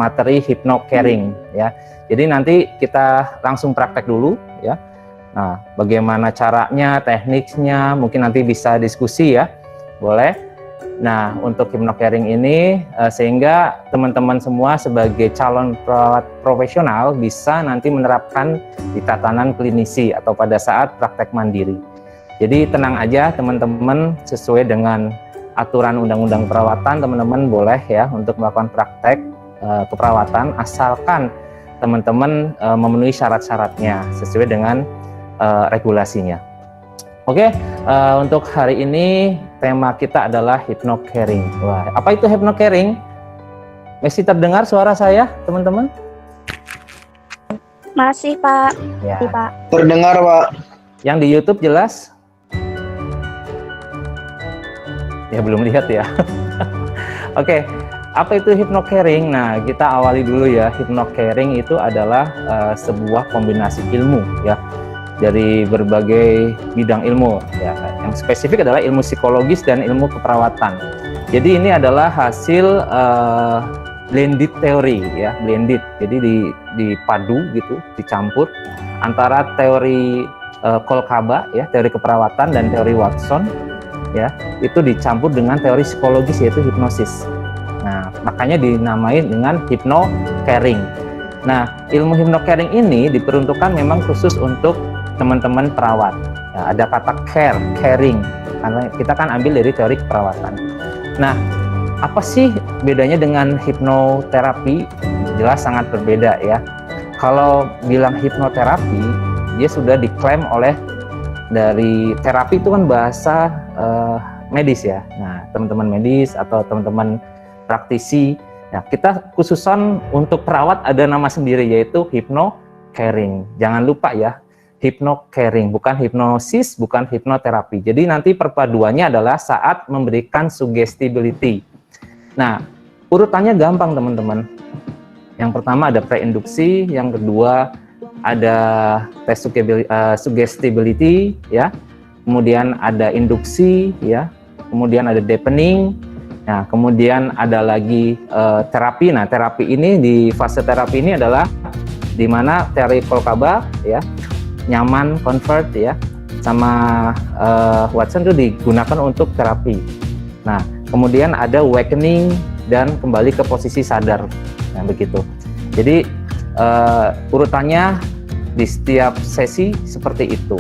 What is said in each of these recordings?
materi hypnocaring ya. Jadi nanti kita langsung praktek dulu ya. Nah, bagaimana caranya, tekniknya, mungkin nanti bisa diskusi ya, boleh. Nah, untuk hypnocaring ini sehingga teman-teman semua sebagai calon perawat profesional bisa nanti menerapkan di tatanan klinisi atau pada saat praktek mandiri. Jadi tenang aja teman-teman, sesuai dengan aturan undang-undang perawatan, teman-teman boleh ya untuk melakukan praktek keperawatan asalkan teman-teman memenuhi syarat-syaratnya sesuai dengan regulasinya. Oke, untuk hari ini tema kita adalah hypnocaring. Wah, apa itu hypnocaring? Masih terdengar suara saya, teman-teman? Masih, Pak. Ya. Masih, Pak. Terdengar, Pak. Yang di YouTube jelas? Ya, belum lihat ya. Oke, apa itu hypnocaring? Nah, kita awali dulu ya. Hypnocaring itu adalah sebuah kombinasi ilmu ya, dari berbagai bidang ilmu ya. Yang spesifik adalah ilmu psikologis dan ilmu keperawatan. Jadi ini adalah hasil blended teori ya, blended. Jadi dipadu gitu, dicampur antara teori Kolkaba ya, teori keperawatan, dan teori Watson ya. Itu dicampur dengan teori psikologis yaitu hipnosis. Nah, makanya dinamai dengan hypnocaring. Nah, ilmu hypnocaring ini diperuntukkan memang khusus untuk teman-teman perawat. Ya, ada kata care, caring, karena kita kan ambil dari teori keperawatan. Nah, apa sih bedanya dengan hipnoterapi? Jelas sangat berbeda ya. Kalau bilang hipnoterapi, dia sudah diklaim oleh dari terapi itu kan bahasa medis ya. Nah, teman-teman medis atau teman-teman praktisi, ya kita khususan untuk perawat ada nama sendiri yaitu hypnocaring. Jangan lupa ya. Hypnocaring, bukan hipnosis, bukan hipnoterapi. Jadi nanti perpaduannya adalah saat memberikan suggestibility. Nah, urutannya gampang teman-teman. Yang pertama ada preinduksi, yang kedua ada tes suggestibility ya. Kemudian ada induksi ya. Kemudian ada deepening. Nah, kemudian ada lagi terapi. Nah, terapi ini di fase terapi ini adalah di mana teori Kolkaba ya, nyaman, convert ya, sama Watson itu digunakan untuk terapi. Nah, kemudian ada awakening dan kembali ke posisi sadar, nah begitu. Jadi urutannya di setiap sesi seperti itu.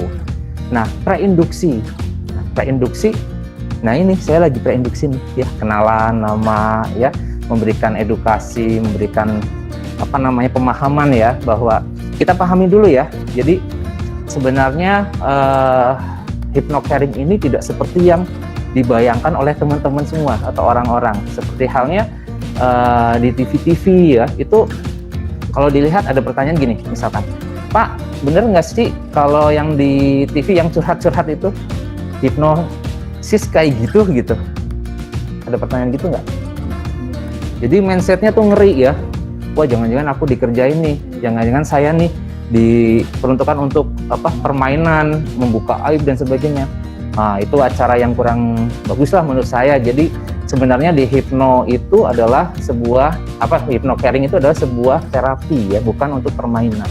Nah, preinduksi, nah ini saya lagi preinduksi nih ya, kenalan nama ya, memberikan edukasi, memberikan apa namanya pemahaman ya, bahwa kita pahami dulu ya. Jadi sebenarnya hypnocaring ini tidak seperti yang dibayangkan oleh teman-teman semua atau orang-orang. Seperti halnya di TV-TV ya, itu kalau dilihat ada pertanyaan gini, misalkan, Pak, bener nggak sih kalau yang di TV yang curhat-curhat itu hipnosis kayak gitu? Ada pertanyaan gitu nggak? Jadi mindsetnya tuh ngeri ya. Wah, jangan-jangan aku dikerjain nih, jangan-jangan saya nih diperuntukkan untuk permainan, membuka aib dan sebagainya. Nah, itu acara yang kurang bagus lah menurut saya. Jadi sebenarnya di hipno itu adalah sebuah hypnocaring itu adalah sebuah terapi ya, bukan untuk permainan.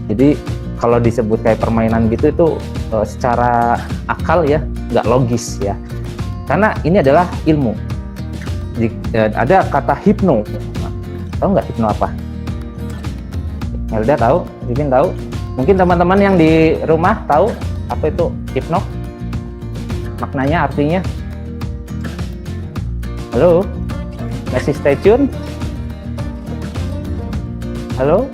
Jadi kalau disebut kayak permainan gitu itu secara akal ya nggak logis ya. Karena ini adalah ilmu. Ada kata hipno. Tahu nggak hipno apa? Melda tahu? Vivin tahu? Mungkin teman-teman yang di rumah tahu apa itu hipno? Maknanya, artinya? Halo? Masih stay tune? Halo?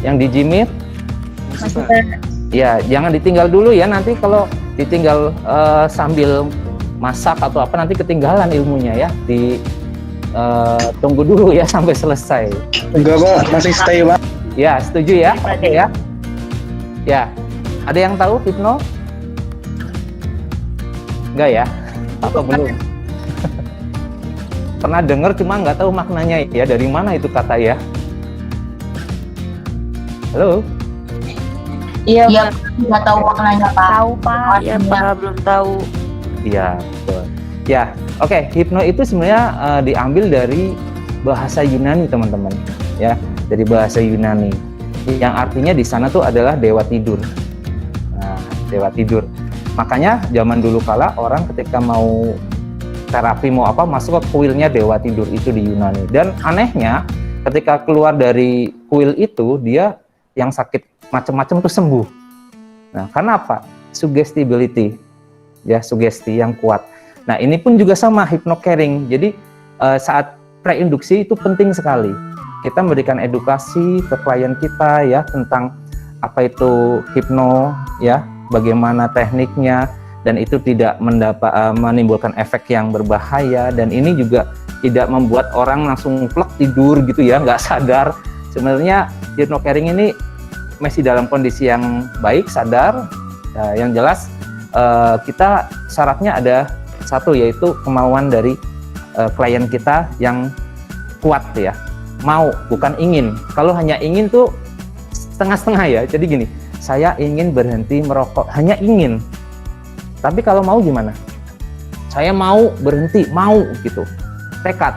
Yang di Jimit? Ya, jangan ditinggal dulu ya, nanti kalau ditinggal sambil masak atau apa nanti ketinggalan ilmunya ya. Tunggu dulu ya sampai selesai. Enggak, Pak, masih stay, Pak. Ya, setuju ya? Oke ya. Ya, ada yang tahu hipno? Enggak ya? Atau belum? Pernah dengar cuma nggak tahu maknanya ya, dari mana itu kata ya? Halo? Iya, nggak tahu maknanya, Pak. Tahu, Pak. Iya, Pak, belum tahu. Iya, betul. Ya, oke. Hipno itu sebenarnya diambil dari bahasa Yunani teman-teman, ya, dari bahasa Yunani, yang artinya di sana tuh adalah dewa tidur. Nah, dewa tidur. Makanya zaman dulu kala orang ketika mau terapi mau apa masuk ke kuilnya dewa tidur itu di Yunani. Dan anehnya ketika keluar dari kuil itu dia yang sakit macam-macam tuh sembuh. Nah, karena apa? Suggestibility, ya, sugesti yang kuat. Nah, ini pun juga sama hypnocaring. Jadi saat preinduksi itu penting sekali. Kita memberikan edukasi ke klien kita ya tentang apa itu hipno, ya, bagaimana tekniknya, dan itu tidak menimbulkan efek yang berbahaya, dan ini juga tidak membuat orang langsung plek tidur gitu ya, nggak sadar. Sebenarnya hypnocaring ini masih dalam kondisi yang baik, sadar. Yang jelas kita syaratnya ada satu, yaitu kemauan dari klien kita yang kuat ya, mau bukan ingin. Kalau hanya ingin tuh setengah-setengah ya. Jadi gini, saya ingin berhenti merokok, hanya ingin. Tapi kalau mau gimana? Saya mau berhenti, mau gitu, tekad.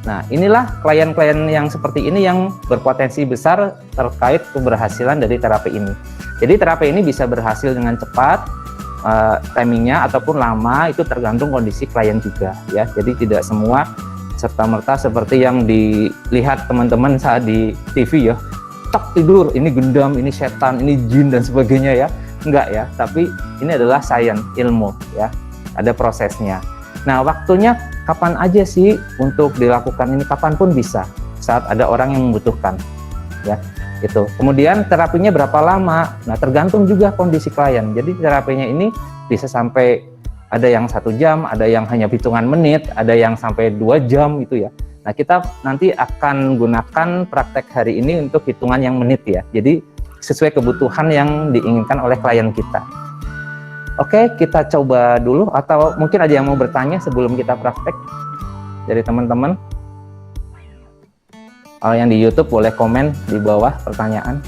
Nah, inilah klien-klien yang seperti ini yang berpotensi besar terkait keberhasilan dari terapi ini. Jadi terapi ini bisa berhasil dengan cepat, timingnya, ataupun lama, itu tergantung kondisi klien juga ya. Jadi tidak semua serta-merta seperti yang dilihat teman-teman saat di TV ya, tak tidur, ini gendam, ini setan, ini jin dan sebagainya ya. Enggak ya, tapi ini adalah sains, ilmu ya, ada prosesnya. Nah, waktunya kapan aja sih untuk dilakukan ini? Kapanpun bisa, saat ada orang yang membutuhkan ya, itu. Kemudian terapinya berapa lama? Nah, tergantung juga kondisi klien. Jadi terapinya ini bisa sampai, ada yang 1 jam, ada yang hanya hitungan menit, ada yang sampai 2 jam gitu ya. Nah, kita nanti akan gunakan praktek hari ini untuk hitungan yang menit ya. Jadi sesuai kebutuhan yang diinginkan oleh klien kita. Oke, kita coba dulu, atau mungkin ada yang mau bertanya sebelum kita praktek dari teman-teman. Kalau yang di YouTube boleh komen di bawah pertanyaan.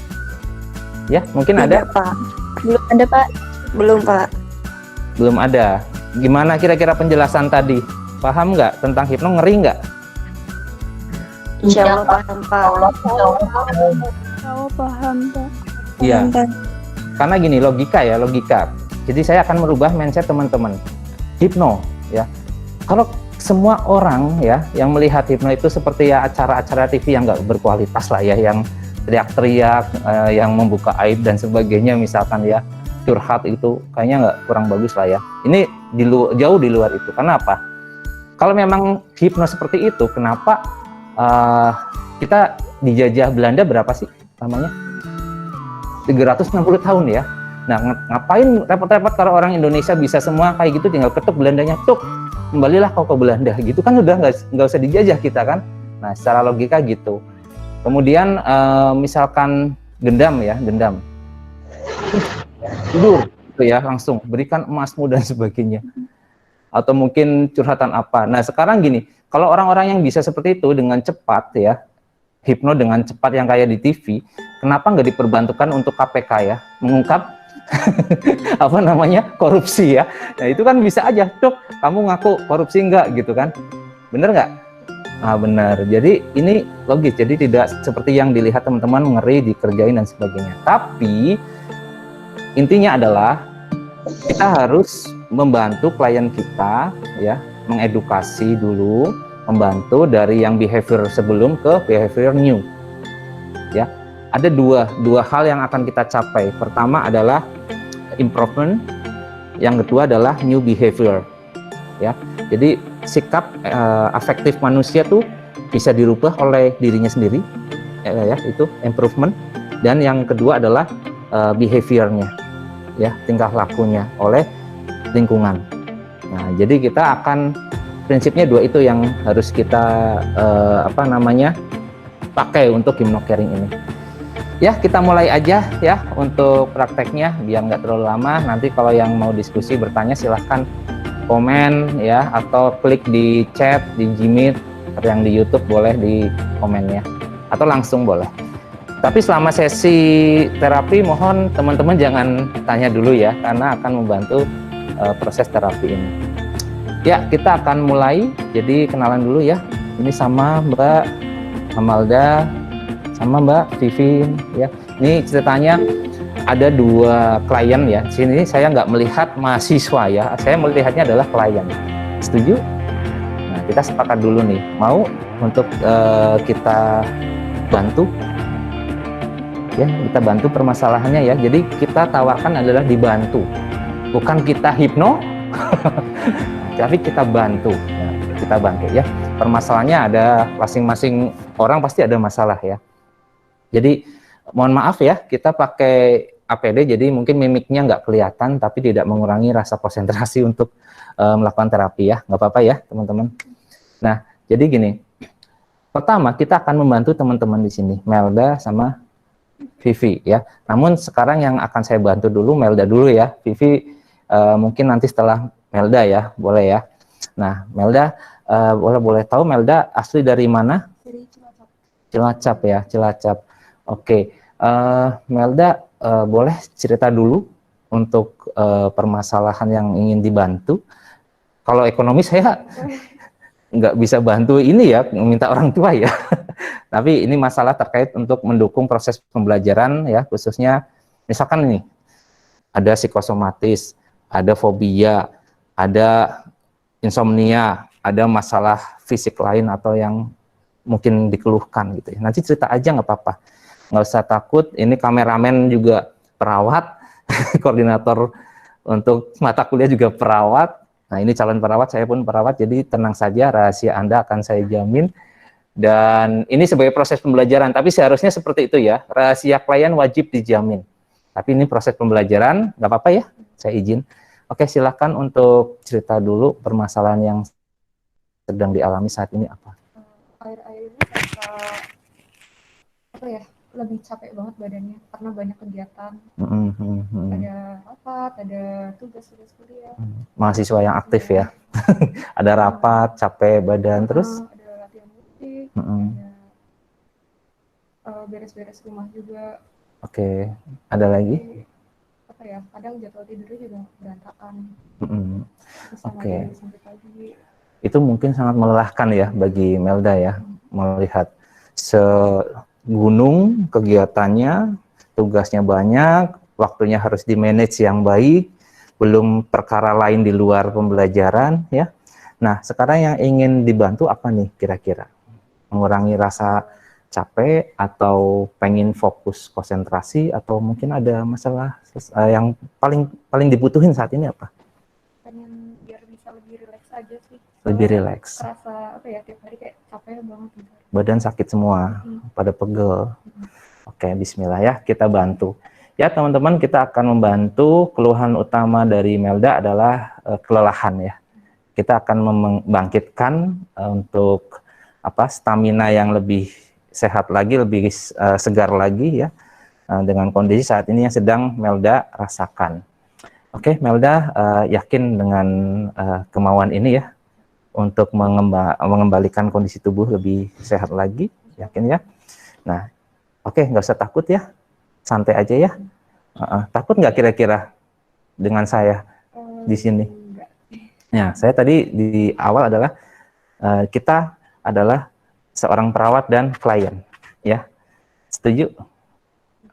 Ya, mungkin ada? Pak. Belum ada, Pak. Belum, Pak. Belum ada. Gimana kira-kira penjelasan tadi? Paham nggak tentang hipno? Ngeri nggak? Insya Allah paham, Pak. Oh, paham, Pak. Iya. Karena gini, logika. Jadi saya akan merubah mindset teman-teman. Hipno ya. Kalau semua orang ya yang melihat hipno itu seperti ya acara-acara TV yang nggak berkualitas lah ya, yang teriak-teriak, yang membuka aib dan sebagainya, misalkan ya, curhat, itu kayaknya nggak, kurang bagus lah ya. Ini jauh di luar itu. Kenapa? Kalau memang hipno seperti itu, kenapa kita dijajah Belanda berapa sih namanya? 360 tahun ya. Nah, ngapain repot-repot kalau orang Indonesia bisa semua kayak gitu, tinggal ketuk Belandanya, tuk, kembalilah kau ke Belanda, gitu kan, udah nggak usah dijajah kita kan. Nah, secara logika gitu. Kemudian misalkan gendam, tidur gitu ya, langsung berikan emasmu dan sebagainya, atau mungkin curhatan apa. Nah, sekarang gini, kalau orang-orang yang bisa seperti itu dengan cepat ya, hipno dengan cepat yang kayak di TV, kenapa nggak diperbantukan untuk KPK ya, mengungkap apa namanya, korupsi ya. Nah, itu kan bisa aja, Dok, kamu ngaku korupsi nggak gitu kan, bener nggak? Nah, benar. Jadi ini logis, jadi tidak seperti yang dilihat teman-teman, ngeri, dikerjain dan sebagainya. Tapi intinya adalah kita harus membantu klien kita ya, mengedukasi dulu, membantu dari yang behavior sebelum ke behavior new ya. Ada dua hal yang akan kita capai. Pertama adalah improvement, yang kedua adalah new behavior ya. Jadi sikap afektif manusia tuh bisa dirubah oleh dirinya sendiri ya, itu improvement. Dan yang kedua adalah behaviornya ya, tingkah lakunya oleh lingkungan. Nah, jadi kita akan, prinsipnya dua itu yang harus kita pakai untuk hypnocaring ini. Ya, kita mulai aja ya untuk prakteknya biar nggak terlalu lama. Nanti kalau yang mau diskusi, bertanya, silahkan komen ya, atau klik di chat di Gmeet, atau yang di YouTube boleh di komennya, atau langsung boleh. Tapi selama sesi terapi mohon teman-teman jangan tanya dulu ya, karena akan membantu proses terapi ini. Ya, kita akan mulai. Jadi kenalan dulu ya. Ini sama Mbak Amalda sama Mbak Vivin ya. Ini ceritanya ada dua klien ya. Sini saya nggak melihat mahasiswa ya, saya melihatnya adalah klien. Setuju? Nah, kita sepakat dulu nih, mau untuk kita bantu ya, kita bantu permasalahannya ya. Jadi kita tawarkan adalah dibantu, bukan kita hipno, tapi kita bantu. Nah, kita bantu ya. Permasalahannya ada, masing-masing orang pasti ada masalah ya. Jadi mohon maaf ya, kita pakai APD, jadi mungkin mimiknya nggak kelihatan, tapi tidak mengurangi rasa konsentrasi untuk melakukan terapi ya, nggak apa-apa ya teman-teman. Nah, jadi gini, pertama kita akan membantu teman-teman di sini, Melda sama Vivi ya. Namun sekarang yang akan saya bantu dulu Melda dulu ya, Vivi mungkin nanti setelah Melda ya, boleh ya. Nah, Melda boleh tahu Melda asli dari mana? Dari Cilacap. Cilacap ya, Cilacap. Oke, Melda boleh cerita dulu untuk permasalahan yang ingin dibantu. Kalau ekonomi saya nggak bisa bantu ini ya, minta orang tua ya. Tapi ini masalah terkait untuk mendukung proses pembelajaran ya, khususnya misalkan ini ada psikosomatis, ada fobia, ada insomnia, ada masalah fisik lain atau yang mungkin dikeluhkan gitu ya. Nanti cerita aja nggak apa-apa, nggak usah takut. Ini kameramen juga perawat, koordinator untuk mata kuliah juga perawat. Nah, ini calon perawat, saya pun perawat, jadi tenang saja, rahasia Anda akan saya jamin. Dan ini sebagai proses pembelajaran, tapi seharusnya seperti itu ya, rahasia klien wajib dijamin. Tapi ini proses pembelajaran, nggak apa-apa ya, saya izin. Oke, silakan untuk cerita dulu permasalahan yang sedang dialami saat ini apa? Akhir-akhir ini apa ya, lebih capek banget badannya karena banyak kegiatan. Ada rapat, ada tugas-tugas kuliah. Mahasiswa yang aktif ya. Ada rapat, capek badan, terus ada latihan musik, ada beres-beres rumah juga. Oke, ada lagi? Jadi, apa ya, kadang jadwal tidurnya juga berantakan. Bisa Oke. ngajar sampai pagi. Itu mungkin sangat melelahkan ya bagi Melda ya, melihat segunung kegiatannya, tugasnya banyak, waktunya harus di-manage yang baik, belum perkara lain di luar pembelajaran ya. Nah, sekarang yang ingin dibantu apa nih kira-kira? Mengurangi rasa capek atau pengen fokus konsentrasi atau mungkin ada masalah yang paling dibutuhin saat ini apa? Pengen biar bisa lebih rileks aja sih. Lebih rileks. Kerasa apa ya, tiap hari kayak capek banget gitu. Badan sakit semua, pada pegel. Oke, bismillah ya, kita bantu. Ya teman-teman, kita akan membantu. Keluhan utama dari Melda adalah kelelahan ya. Kita akan membangkitkan untuk stamina yang lebih sehat lagi, lebih segar lagi ya, dengan kondisi saat ini yang sedang Melda rasakan. Oke, Melda yakin dengan kemauan ini ya, untuk mengembalikan kondisi tubuh lebih sehat lagi, yakin ya? Nah, oke, nggak usah takut ya, santai aja ya. Takut nggak kira-kira dengan saya di sini? Ya, saya tadi di awal adalah kita adalah seorang perawat dan klien, ya, setuju?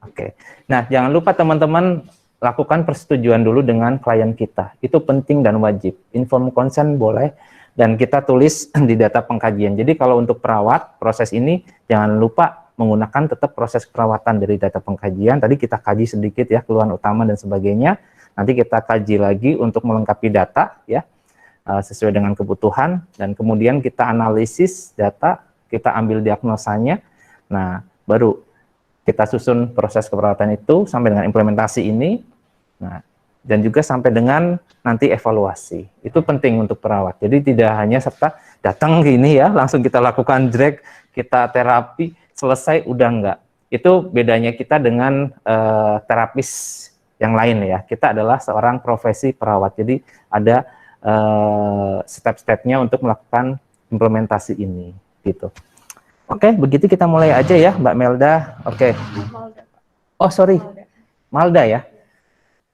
Oke. Nah, jangan lupa teman-teman lakukan persetujuan dulu dengan klien kita. Itu penting dan wajib. Inform consent boleh. Dan kita tulis di data pengkajian. Jadi kalau untuk perawat, proses ini jangan lupa menggunakan tetap proses perawatan dari data pengkajian. Tadi kita kaji sedikit ya, keluhan utama dan sebagainya. Nanti kita kaji lagi untuk melengkapi data ya, sesuai dengan kebutuhan. Dan kemudian kita analisis data, kita ambil diagnosanya. Nah, baru kita susun proses keperawatan itu sampai dengan implementasi ini. Nah, dan juga sampai dengan nanti evaluasi. Itu penting untuk perawat. Jadi tidak hanya serta datang gini ya, langsung kita lakukan drag, kita terapi, selesai, udah enggak. Itu bedanya kita dengan terapis yang lain ya. Kita adalah seorang profesi perawat. Jadi ada step-stepnya untuk melakukan implementasi ini. Gitu. Oke, begitu kita mulai aja ya, Mbak Melda. Oke. Malda, Pak. Oh, sorry. Malda. Malda ya?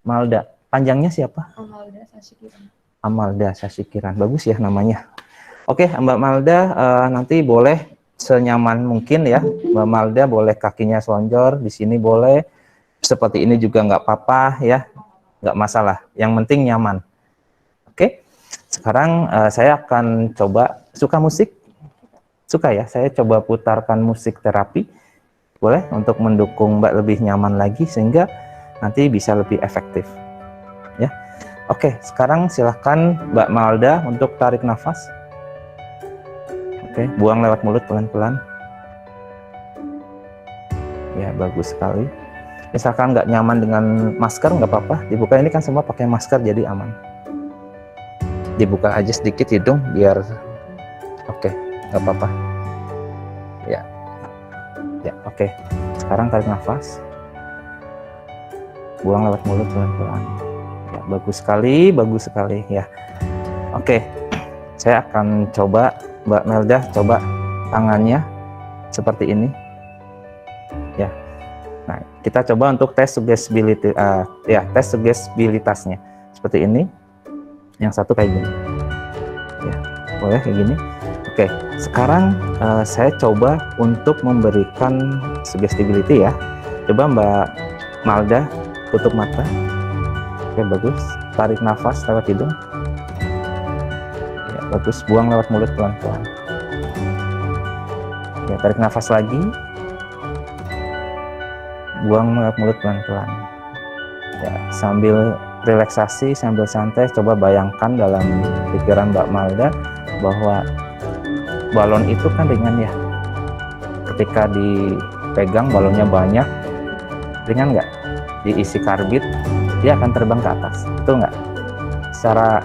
Malda. Panjangnya siapa? Amalda Sasikiran. Amalda Sasikiran. Bagus ya namanya. Oke, Mbak Malda, nanti boleh senyaman mungkin ya. Mbak Malda boleh kakinya selonjor, di sini boleh, seperti ini juga nggak apa-apa ya, nggak masalah. Yang penting nyaman. Oke, sekarang saya akan coba, suka musik? Suka ya, saya coba putarkan musik terapi, boleh, untuk mendukung Mbak lebih nyaman lagi sehingga nanti bisa lebih efektif ya. Oke, sekarang silahkan Mbak Malda untuk tarik nafas. Oke, buang lewat mulut pelan-pelan. Ya, bagus sekali. Misalkan nggak nyaman dengan masker, nggak apa-apa, dibuka. Ini kan semua pakai masker, jadi aman. Dibuka aja sedikit hidung, biar oke, nggak apa-apa. Ya, ya, oke. Sekarang tarik nafas. Buang lewat mulut pelan-pelan. Ya, bagus sekali ya. Oke, saya akan coba. Mbak Melda coba tangannya seperti ini ya. Nah, kita coba untuk tes sugestibility tes sugestibilitasnya seperti ini. Yang satu kayak gini ya, boleh kayak gini. Oke, sekarang saya coba untuk memberikan sugestibility ya. Coba Mbak Malda tutup mata. Oke, bagus. Tarik nafas lewat hidung. Bagus, buang lewat mulut pelan-pelan. Ya, tarik nafas lagi. Buang lewat mulut pelan-pelan. Ya, sambil relaksasi, sambil santai, coba bayangkan dalam pikiran Mbak Malda bahwa balon itu kan ringan ya. Ketika dipegang balonnya banyak, ringan nggak? Diisi karbit, dia akan terbang ke atas. Betul nggak? Secara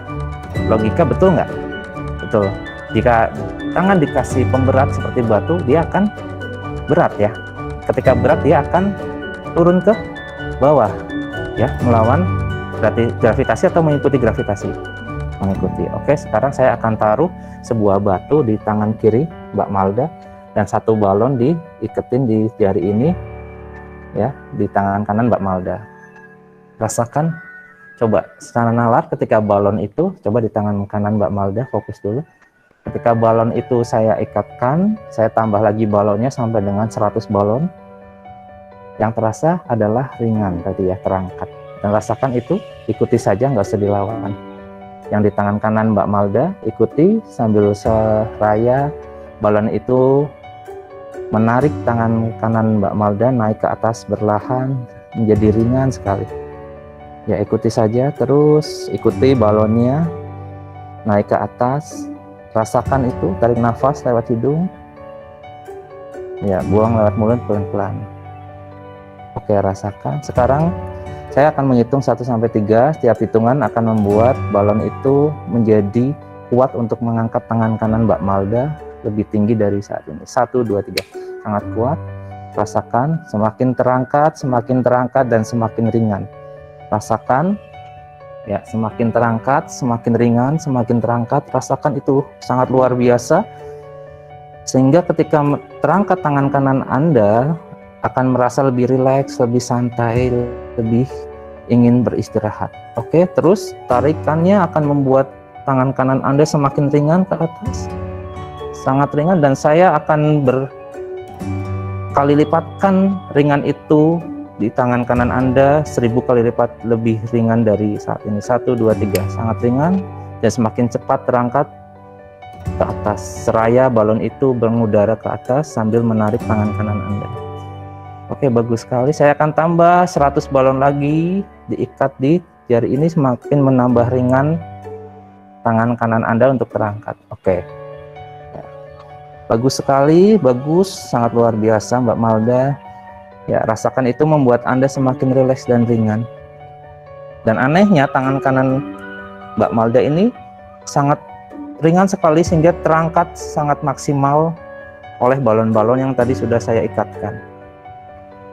logika betul nggak? Betul. Jika tangan dikasih pemberat seperti batu, dia akan berat ya. Ketika berat, dia akan turun ke bawah ya, melawan gravitasi atau mengikuti gravitasi. Mengikuti. Oke, sekarang saya akan taruh sebuah batu di tangan kiri Mbak Malda dan satu balon diiketin di jari ini ya, di tangan kanan Mbak Malda. Rasakan. Coba secara nalar ketika balon itu, coba di tangan kanan Mbak Malda, fokus dulu. Ketika balon itu saya ikatkan, saya tambah lagi balonnya sampai dengan 100 balon. Yang terasa adalah ringan tadi ya, terangkat. Dan rasakan itu, ikuti saja, nggak usah dilawan. Yang di tangan kanan Mbak Malda, ikuti sambil seraya balon itu menarik tangan kanan Mbak Malda naik ke atas berlahan, menjadi ringan sekali. Ya, ikuti saja, terus ikuti balonnya naik ke atas, rasakan itu, tarik nafas lewat hidung ya, buang lewat mulut pelan-pelan. Oke, rasakan. Sekarang saya akan menghitung 1-3, setiap hitungan akan membuat balon itu menjadi kuat untuk mengangkat tangan kanan Mbak Malda lebih tinggi dari saat ini. 1, 2, 3, sangat kuat. Rasakan, semakin terangkat dan semakin ringan. Rasakan ya, semakin terangkat, semakin ringan, semakin terangkat. Rasakan itu sangat luar biasa, sehingga ketika terangkat tangan kanan Anda akan merasa lebih rileks, lebih santai, lebih ingin beristirahat. Oke, terus tarikannya akan membuat tangan kanan Anda semakin ringan ke atas, sangat ringan, dan saya akan berkali lipatkan ringan itu di tangan kanan Anda 1000 kali lipat lebih ringan dari saat ini. 1, 2, 3, sangat ringan dan semakin cepat terangkat ke atas. Seraya balon itu mengudara ke atas sambil menarik tangan kanan Anda. Oke, bagus sekali. Saya akan tambah 100 balon lagi, diikat di jari ini, semakin menambah ringan tangan kanan Anda untuk terangkat. Oke. Bagus sekali, bagus, sangat luar biasa Mbak Malda. Ya, rasakan itu membuat Anda semakin rileks dan ringan. Dan anehnya tangan kanan Mbak Malda ini sangat ringan sekali sehingga terangkat sangat maksimal oleh balon-balon yang tadi sudah saya ikatkan.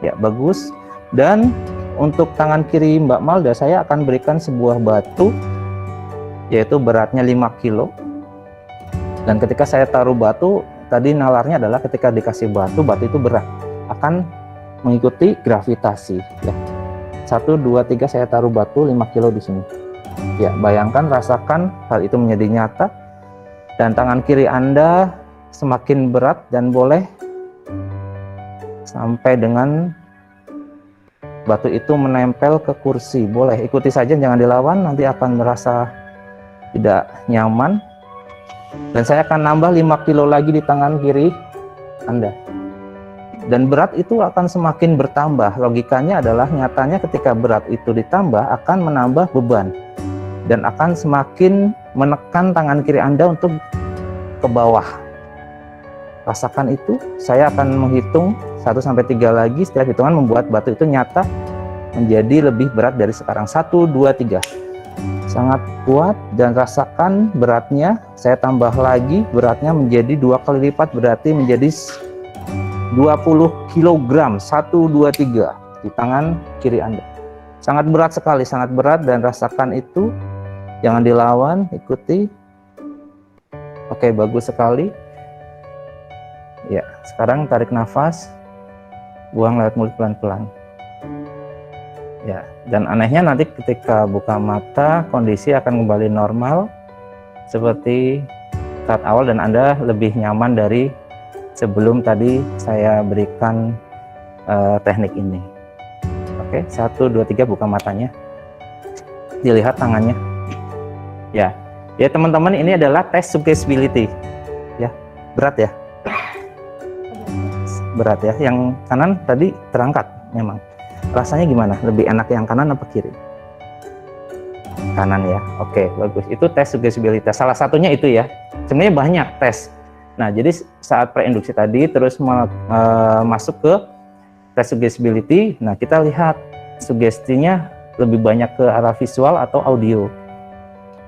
Ya, bagus. Dan untuk tangan kiri Mbak Malda, saya akan berikan sebuah batu, yaitu beratnya 5 kilo. Dan ketika saya taruh batu, tadi nalarnya adalah ketika dikasih batu, batu itu berat, akan mengikuti gravitasi ya. 1, 2, 3, saya taruh batu 5 kilo di sini. Ya, bayangkan, rasakan hal itu menjadi nyata. Dan tangan kiri Anda semakin berat dan boleh sampai dengan batu itu menempel ke kursi. Boleh ikuti saja, jangan dilawan, nanti akan merasa tidak nyaman. Dan saya akan nambah 5 kilo lagi di tangan kiri Anda. Dan berat itu akan semakin bertambah. Logikanya adalah nyatanya ketika berat itu ditambah akan menambah beban dan akan semakin menekan tangan kiri Anda untuk ke bawah. Rasakan itu. Saya akan menghitung 1-3 lagi. Setiap hitungan membuat batu itu nyata menjadi lebih berat dari sekarang. 1, 2, 3. Sangat kuat, dan rasakan beratnya. Saya tambah lagi beratnya menjadi 2 kali lipat, berarti menjadi 20 kg. 1, 2, 3 di tangan kiri Anda. Sangat berat sekali, sangat berat, dan rasakan itu. Jangan dilawan, ikuti. Oke, bagus sekali. Ya, sekarang tarik nafas, buang lewat mulut pelan-pelan. Ya, dan anehnya nanti ketika buka mata, kondisi akan kembali normal seperti saat awal, dan Anda lebih nyaman dari sebelum tadi saya berikan teknik ini. Oke, 1, 2, 3, buka matanya. Dilihat tangannya. Ya, ya teman-teman, ini adalah tes suggestibility. Ya, berat ya. Berat ya. Yang kanan tadi terangkat memang. Rasanya gimana? Lebih enak yang kanan apa kiri? Kanan ya. Oke, bagus. Itu tes suggestibilitas. Salah satunya itu ya. Sebenarnya banyak tes. Nah, jadi saat preinduksi tadi terus masuk ke tes suggestibility. Nah, kita lihat sugestinya lebih banyak ke arah visual atau audio.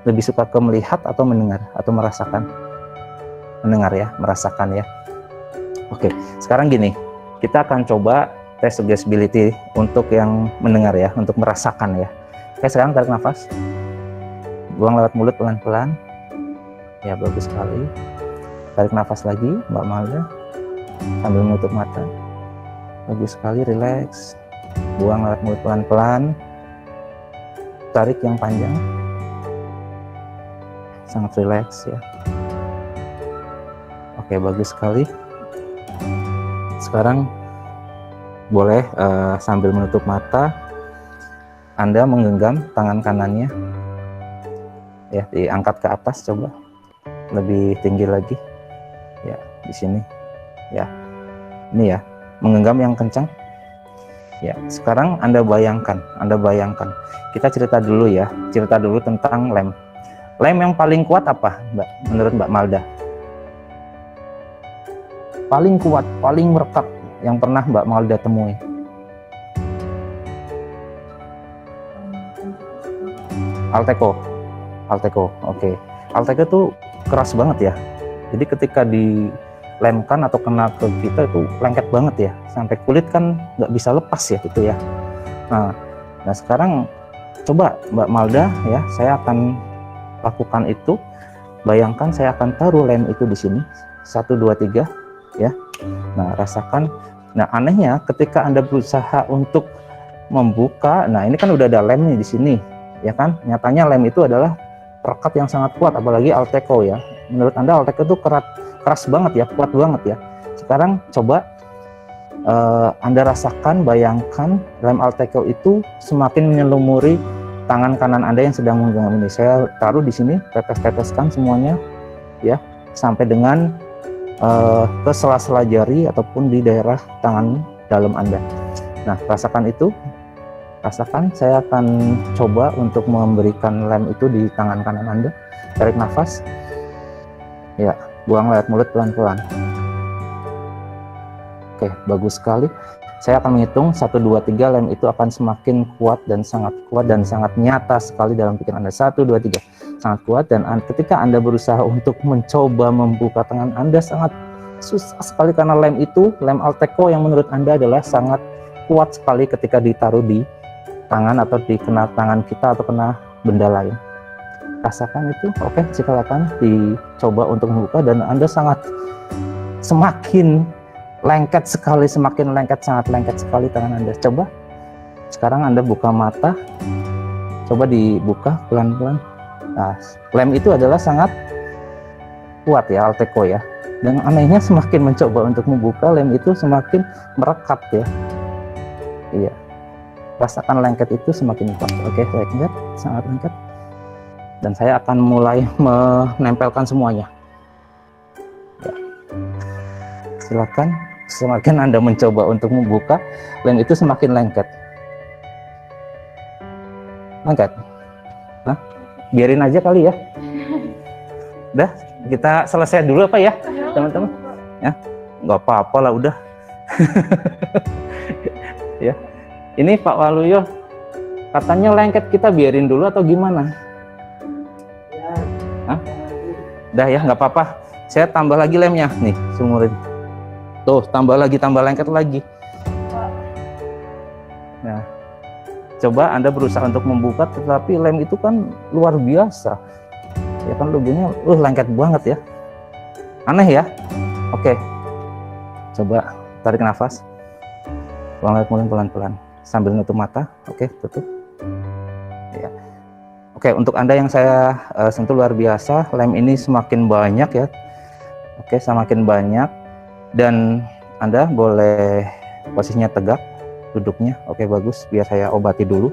Lebih suka ke melihat atau mendengar atau merasakan? Mendengar ya, merasakan ya. Oke, sekarang gini, kita akan coba tes suggestibility untuk yang mendengar ya, untuk merasakan ya. Oke, sekarang tarik nafas, buang lewat mulut pelan-pelan. Ya, bagus sekali. Tarik nafas lagi, Mbak Malda, sambil menutup mata. Bagus sekali, relax. Buang lewat mulut pelan-pelan. Tarik yang panjang. Sangat relax ya. Oke, bagus sekali. Sekarang boleh sambil menutup mata, Anda menggenggam tangan kanannya. Ya, diangkat ke atas, coba. Lebih tinggi lagi. Ya, di sini. Ya, ini ya, menggenggam yang kencang. Ya, sekarang Anda bayangkan. Kita cerita dulu ya, cerita dulu tentang lem. Lem yang paling kuat apa, Mbak? Menurut Mbak Malda? Paling kuat, paling merekat yang pernah Mbak Malda temui. Alteco, oke. Alteco tuh keras banget ya. Jadi ketika dilemkan atau kena ke kita itu lengket banget ya, sampai kulit kan nggak bisa lepas ya itu ya. Nah sekarang coba Mbak Malda ya, saya akan lakukan itu. Bayangkan saya akan taruh lem itu di sini, 1, 2, 3 ya. Nah rasakan. Nah anehnya ketika Anda berusaha untuk membuka, nah ini kan udah ada lemnya di sini ya kan. Nyatanya lem itu adalah perekat yang sangat kuat, apalagi Alteco ya. Menurut Anda Alteco itu keras banget ya, kuat banget ya. Sekarang coba Anda rasakan, bayangkan lem Alteco itu semakin menyelumuri tangan kanan Anda yang sedang menggenggam ini. Saya taruh di sini, tetes-teteskan semuanya ya, sampai dengan ke sela-sela jari ataupun di daerah tangan dalam Anda. Nah, rasakan itu. Rasakan, saya akan coba untuk memberikan lem itu di tangan kanan Anda. Tarik nafas. Ya, buang lewat mulut pelan-pelan. Oke, bagus sekali. Saya akan menghitung 1, 2, 3, lem itu akan semakin kuat dan sangat nyata sekali dalam pikiran Anda. 1, 2, 3, sangat kuat, dan ketika Anda berusaha untuk mencoba membuka tangan Anda sangat susah sekali karena lem itu, lem Alteco yang menurut Anda adalah sangat kuat sekali ketika ditaruh di tangan atau dikena tangan kita atau kena benda lain. Rasakan itu. Oke, silakan dicoba untuk membuka, dan Anda semakin lengket sekali, sangat lengket sekali tangan Anda. Coba sekarang Anda buka mata, coba dibuka pelan-pelan. Nah, lem itu adalah sangat kuat ya, Alteco ya, Dan anehnya semakin mencoba untuk membuka, lem itu semakin merekat ya. Iya. Rasakan lengket itu semakin kuat. Oke, lengket, sangat lengket. Dan saya akan mulai menempelkan semuanya. Ya. Silakan, semakin Anda mencoba untuk membuka, lem itu semakin lengket. Lengket. Nah, biarin aja kali ya. Udah, kita selesai dulu apa ya, teman-teman? Ya, nggak apa-apa lah, udah. Ya, ini Pak Waluyo katanya lengket, kita biarin dulu atau gimana? Hah? Udah ya, nggak apa-apa. Saya tambah lagi lemnya, nih, sumurin. Tuh, tambah lagi, tambah lengket lagi. Nah, coba Anda berusaha untuk membuka, tetapi lem itu kan luar biasa. Ya kan logonya lengket banget ya, aneh ya. Oke, coba tarik nafas, buang air mulai pelan-pelan sambil nutup mata. Oke, tutup ya. Oke, untuk Anda yang saya sentuh luar biasa, lem ini semakin banyak ya. Oke, semakin banyak, dan Anda boleh posisinya tegak duduknya. Oke, bagus, biar saya obati dulu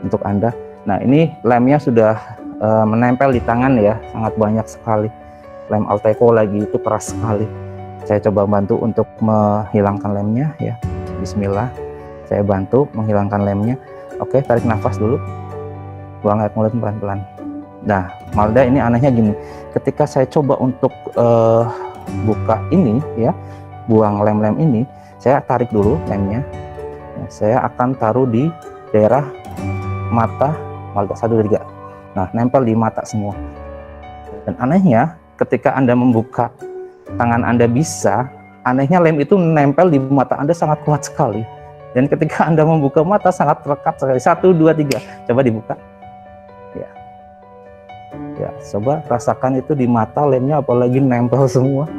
untuk Anda. Nah, ini lemnya sudah menempel di tangan ya, sangat banyak sekali. Lem Alteco lagi itu keras sekali. Saya coba bantu untuk menghilangkan lemnya ya. Bismillah, saya bantu menghilangkan lemnya. Oke, tarik nafas dulu, buang air mulut pelan-pelan. Nah, Malda, ini anehnya gini, ketika saya coba untuk buka ini ya, buang lem-lem ini, saya tarik dulu lemnya. Nah, saya akan taruh di daerah mata Malda 1, 2, 3. Nah, nempel di mata semua. Dan anehnya, ketika Anda membuka tangan Anda bisa, anehnya lem itu nempel di mata Anda sangat kuat sekali. Dan ketika Anda membuka mata sangat rekat sekali. 1, 2, 3. Coba dibuka. Ya. Ya, coba rasakan itu di mata, lemnya apalagi nempel semua.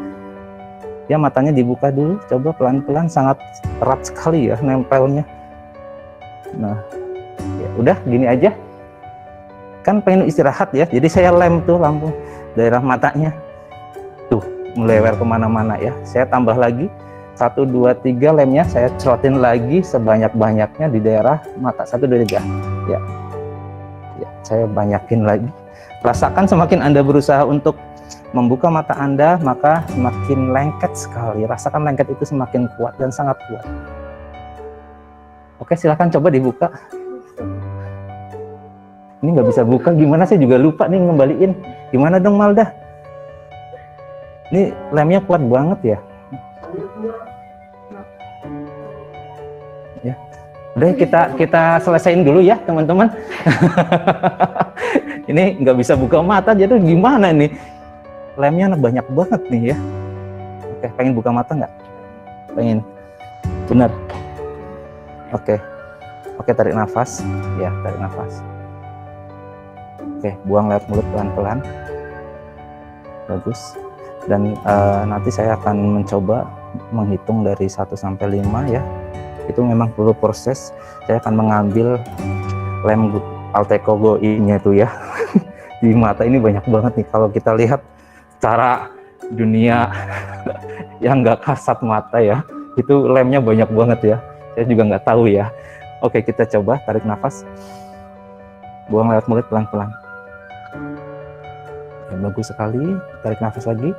Ya, matanya dibuka dulu, coba pelan-pelan, sangat erat sekali ya nempelnya. Nah, ya udah gini aja. Kan pengen istirahat ya, jadi saya lem tuh langsung daerah matanya tuh melebar kemana-mana ya. Saya tambah lagi 1, 2, 3 lemnya saya cerotin lagi sebanyak-banyaknya di daerah mata 1, 2, 3 ya. Ya, saya banyakin lagi. Rasakan semakin Anda berusaha untuk membuka mata Anda, maka semakin lengket sekali. Rasakan lengket itu semakin kuat dan sangat kuat. Oke, silakan coba dibuka. Ini nggak bisa buka, gimana, saya juga lupa nih ngembaliin. Gimana dong Malda? Ini lemnya kuat banget ya. Ya, udah kita selesaiin dulu ya teman-teman. Ini nggak bisa buka mata, jadi gimana nih? Lemnya banyak banget nih ya. Oke, pengen buka mata nggak? Pengen. Benar. Oke, tarik nafas. Ya, tarik nafas. Oke, buang lewat mulut pelan-pelan. Bagus. Dan nanti saya akan mencoba menghitung dari 1 sampai 5 ya. Itu memang perlu proses. Saya akan mengambil lem Alteco Go I-nya itu ya. Di mata ini banyak banget nih kalau kita lihat cara dunia yang nggak kasat mata ya. Itu lemnya banyak banget ya. Saya juga nggak tahu ya. Oke, kita coba tarik nafas. Buang lewat mulut pelan-pelan. Ya, bagus sekali. Tarik nafas lagi.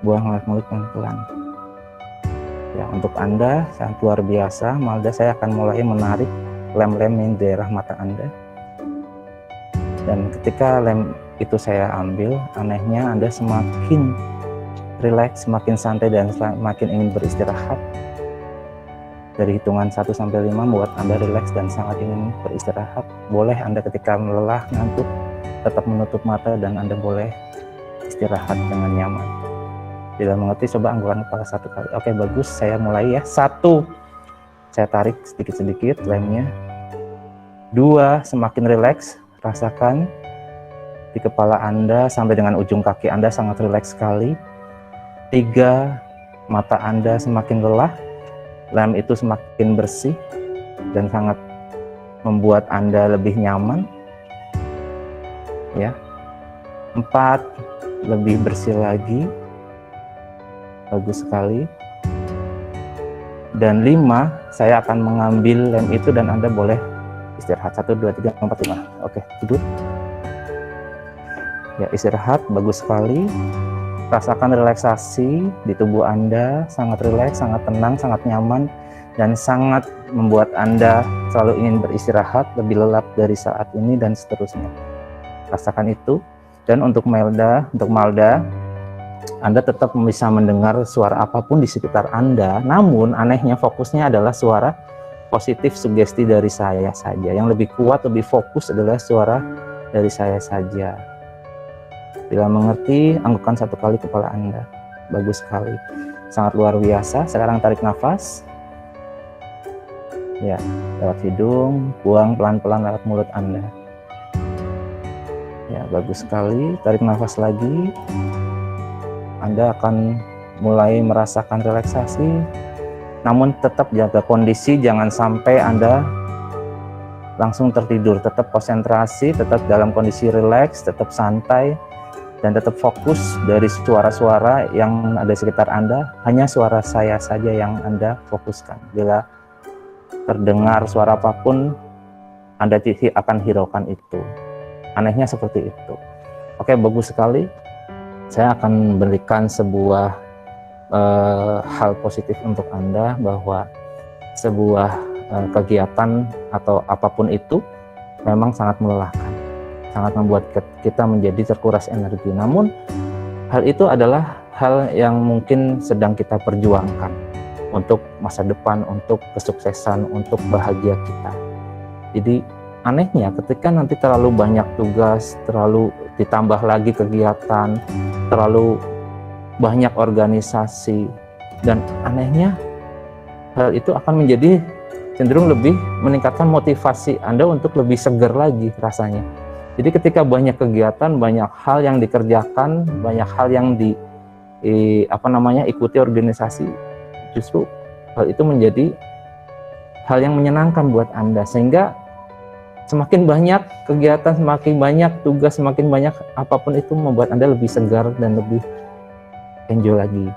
Buang lewat mulut pelan-pelan. Ya, untuk Anda sangat luar biasa. Malda, saya akan mulai menarik lem-lem di daerah mata Anda. Dan ketika lem itu saya ambil, anehnya Anda semakin rileks, semakin santai, dan semakin ingin beristirahat. Dari hitungan 1 sampai 5 membuat Anda rileks dan sangat ingin beristirahat. Boleh Anda ketika lelah, ngantuk, tetap menutup mata dan Anda boleh istirahat dengan nyaman. Tidak mengerti, coba anggukan kepala 1 kali. Oke, bagus, saya mulai ya. 1, saya tarik sedikit-sedikit lemnya. 2, semakin rileks, rasakan di kepala Anda sampai dengan ujung kaki Anda sangat rileks sekali. 3, mata Anda semakin lelah, lem itu semakin bersih dan sangat membuat Anda lebih nyaman ya. 4, lebih bersih lagi. Bagus sekali. Dan 5, saya akan mengambil lem itu dan Anda boleh istirahat. 1, 2, 3, 4, 5. Oke, tidur. Ya, istirahat, bagus sekali. Rasakan relaksasi di tubuh Anda, sangat rileks, sangat tenang, sangat nyaman, dan sangat membuat Anda selalu ingin beristirahat, lebih lelap dari saat ini dan seterusnya. Rasakan itu. Dan untuk Malda, Anda tetap bisa mendengar suara apapun di sekitar Anda, namun anehnya fokusnya adalah suara positif sugesti dari saya saja. Yang lebih kuat, lebih fokus adalah suara dari saya saja. Bila mengerti, anggukkan 1 kali kepala Anda. Bagus sekali. Sangat luar biasa. Sekarang tarik nafas. Ya, lewat hidung, buang pelan-pelan lewat mulut Anda. Ya, bagus sekali. Tarik nafas lagi. Anda akan mulai merasakan relaksasi. Namun tetap jaga kondisi, jangan sampai Anda langsung tertidur. Tetap konsentrasi, tetap dalam kondisi rileks, tetap santai, dan tetap fokus dari suara-suara yang ada di sekitar Anda. Hanya suara saya saja yang Anda fokuskan. Bila terdengar suara apapun, Anda akan hiraukan itu. Anehnya seperti itu. Oke, bagus sekali. Saya akan berikan sebuah hal positif untuk Anda, bahwa sebuah kegiatan atau apapun itu memang sangat melelahkan, sangat membuat kita menjadi terkuras energi. Namun hal itu adalah hal yang mungkin sedang kita perjuangkan untuk masa depan, untuk kesuksesan, untuk bahagia kita. Jadi anehnya ketika nanti terlalu banyak tugas, terlalu ditambah lagi kegiatan, terlalu banyak organisasi, dan anehnya hal itu akan menjadi cenderung lebih meningkatkan motivasi Anda untuk lebih segar lagi rasanya. Jadi ketika banyak kegiatan, banyak hal yang dikerjakan, banyak hal yang ikuti organisasi, justru hal itu menjadi hal yang menyenangkan buat Anda, sehingga semakin banyak kegiatan, semakin banyak tugas, semakin banyak apapun itu membuat Anda lebih segar dan lebih enjoy lagi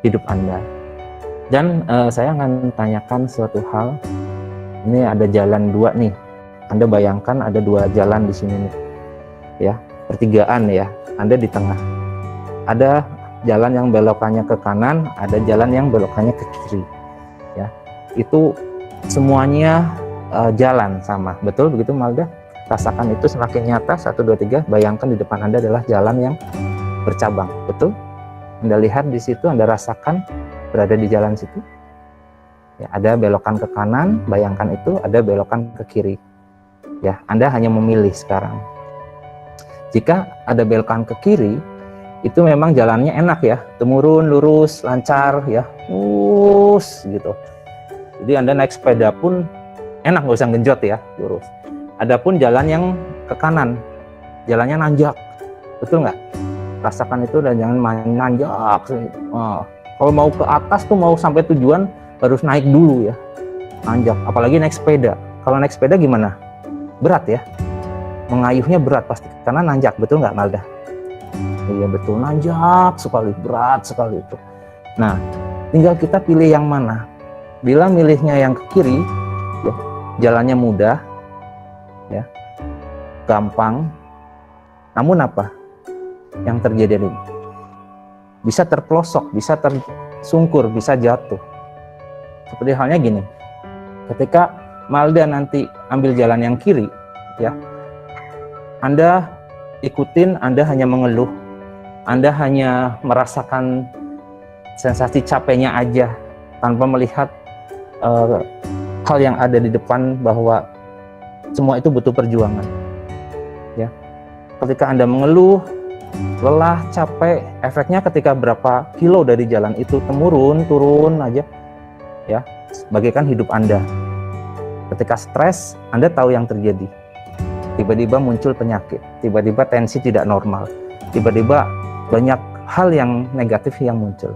hidup Anda. Dan saya akan tanyakan suatu hal. Ini ada jalan 2 nih. Anda bayangkan ada 2 jalan di sini nih. Ya, pertigaan ya. Anda di tengah. Ada jalan yang belokannya ke kanan, ada jalan yang belokannya ke kiri. Ya. Itu semuanya jalan sama. Betul begitu, Malda? Rasakan itu semakin nyata. 1, 2, 3. Bayangkan di depan Anda adalah jalan yang bercabang. Betul? Anda lihat di situ, Anda rasakan berada di jalan situ. Ya, ada belokan ke kanan, bayangkan itu ada belokan ke kiri. Ya, Anda hanya memilih sekarang. Jika ada belokan ke kiri, itu memang jalannya enak ya, temurun, lurus, lancar ya, gitu. Jadi Anda naik sepeda pun enak, nggak usah genjot ya, lurus. Adapun jalan yang ke kanan, jalannya nanjak, betul nggak? Rasakan itu dan jangan main nanjak. Kalau mau ke atas tuh, mau sampai tujuan harus naik dulu ya, nanjak. Apalagi naik sepeda. Kalau naik sepeda gimana? Berat ya, mengayuhnya berat pasti karena nanjak, betul nggak, Malda? Iya betul, nanjak sekali, berat sekali itu. Nah, tinggal kita pilih yang mana. Bila milihnya yang ke kiri, ya, jalannya mudah, ya, gampang. Namun apa yang terjadi ini? Bisa terpelosok, bisa tersungkur, bisa jatuh. Seperti halnya gini, ketika Malda nanti ambil jalan yang kiri, ya, Anda ikutin, Anda hanya mengeluh, Anda hanya merasakan sensasi capeknya aja, tanpa melihat hal yang ada di depan, bahwa semua itu butuh perjuangan. Ya, ketika Anda mengeluh, lelah, capek, efeknya ketika berapa kilo dari jalan itu temurun, turun aja, ya, bagaikan hidup Anda. Ketika stres, Anda tahu yang terjadi. Tiba-tiba muncul penyakit, tiba-tiba tensi tidak normal, tiba-tiba banyak hal yang negatif yang muncul.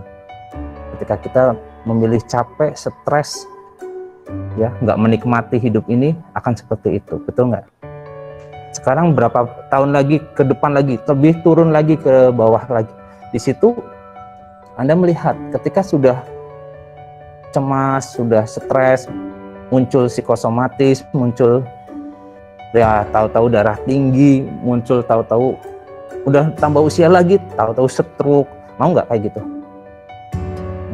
Ketika kita memilih capek, stres, ya, nggak menikmati hidup ini, akan seperti itu, betul nggak? Sekarang berapa tahun lagi ke depan lagi, lebih turun lagi ke bawah lagi. Di situ Anda melihat ketika sudah cemas, sudah stres, muncul psikosomatis, muncul ya tahu-tahu darah tinggi, muncul tahu-tahu udah tambah usia lagi, tahu-tahu stroke. Mau nggak kayak gitu?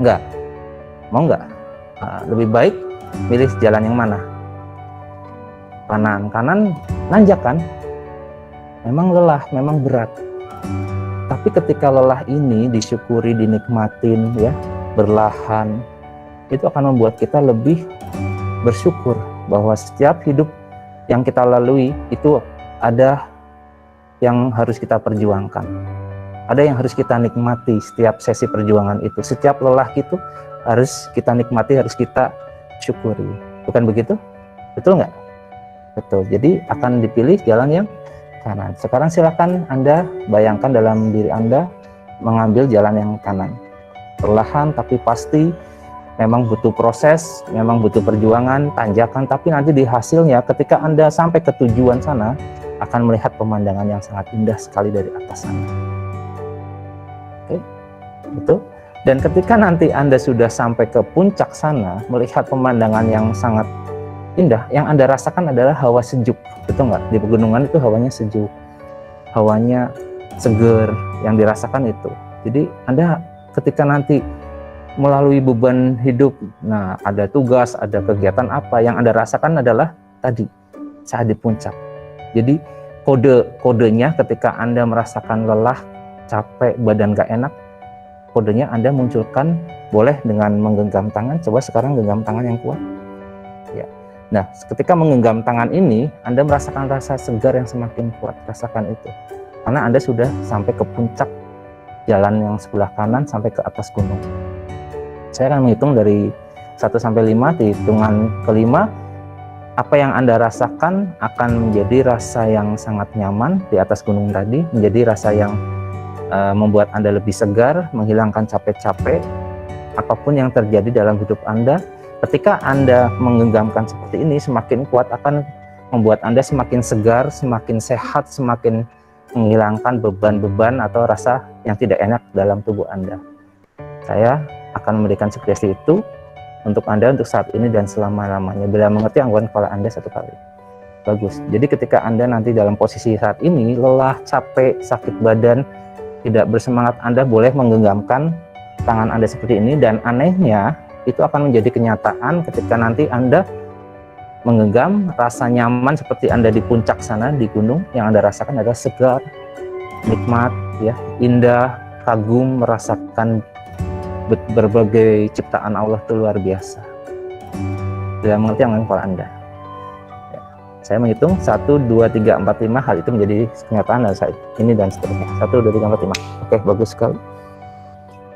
Nggak. Mau nggak? Nah, lebih baik milih jalan yang mana? Kanan nanjak kan? Memang lelah, memang berat. Tapi ketika lelah ini disyukuri, dinikmatin ya, berlahan, itu akan membuat kita lebih bersyukur bahwa setiap hidup yang kita lalui itu ada yang harus kita perjuangkan. Ada yang harus kita nikmati setiap sesi perjuangan itu. Setiap lelah itu harus kita nikmati, harus kita syukuri. Bukan begitu? Betul nggak? Betul. Jadi akan dipilih jalan yang kanan. Sekarang silakan Anda bayangkan dalam diri Anda mengambil jalan yang kanan. Perlahan tapi pasti, memang butuh proses, memang butuh perjuangan, tanjakan, tapi nanti di hasilnya ketika Anda sampai ke tujuan sana akan melihat pemandangan yang sangat indah sekali dari atas sana. Oke, betul. Dan ketika nanti Anda sudah sampai ke puncak sana, melihat pemandangan yang sangat indah, yang Anda rasakan adalah hawa sejuk, betul nggak? Di pegunungan itu hawanya sejuk, hawanya seger, yang dirasakan itu. Jadi Anda ketika nanti melalui beban hidup, nah ada tugas, ada kegiatan apa, yang Anda rasakan adalah tadi, saat di puncak. Jadi kodenya ketika Anda merasakan lelah, capek, badan gak enak, kodenya Anda munculkan, boleh dengan menggenggam tangan. Coba sekarang genggam tangan yang kuat ya. Nah ketika menggenggam tangan ini, Anda merasakan rasa segar yang semakin kuat. Rasakan itu, karena Anda sudah sampai ke puncak jalan yang sebelah kanan, sampai ke atas gunung. Saya akan menghitung dari 1 sampai 5. Di hitungan kelima, apa yang Anda rasakan akan menjadi rasa yang sangat nyaman di atas gunung tadi, menjadi rasa yang membuat Anda lebih segar, menghilangkan capek-capek, apapun yang terjadi dalam hidup Anda. Ketika Anda menggenggamkan seperti ini, semakin kuat akan membuat Anda semakin segar, semakin sehat, semakin menghilangkan beban-beban atau rasa yang tidak enak dalam tubuh Anda. Saya akan memberikan sugesti itu untuk Anda untuk saat ini dan selama-lamanya. Bila mengerti, anggukan kepala Anda 1 kali. Bagus. Jadi ketika Anda nanti dalam posisi saat ini, lelah, capek, sakit badan, tidak bersemangat, Anda boleh menggenggamkan tangan Anda seperti ini. Dan anehnya, itu akan menjadi kenyataan ketika nanti Anda menggenggam, rasa nyaman seperti Anda di puncak sana, di gunung, yang Anda rasakan adalah segar, nikmat, ya, indah, kagum, merasakan berbagai ciptaan Allah itu luar biasa. Tidak mengerti yang kepala Anda. Ya. Saya menghitung 1, 2, 3, 4, 5. Hal itu menjadi kenyataan dan saat ini dan seterusnya. 1, 2, 3, 4, 5. Oke, bagus sekali.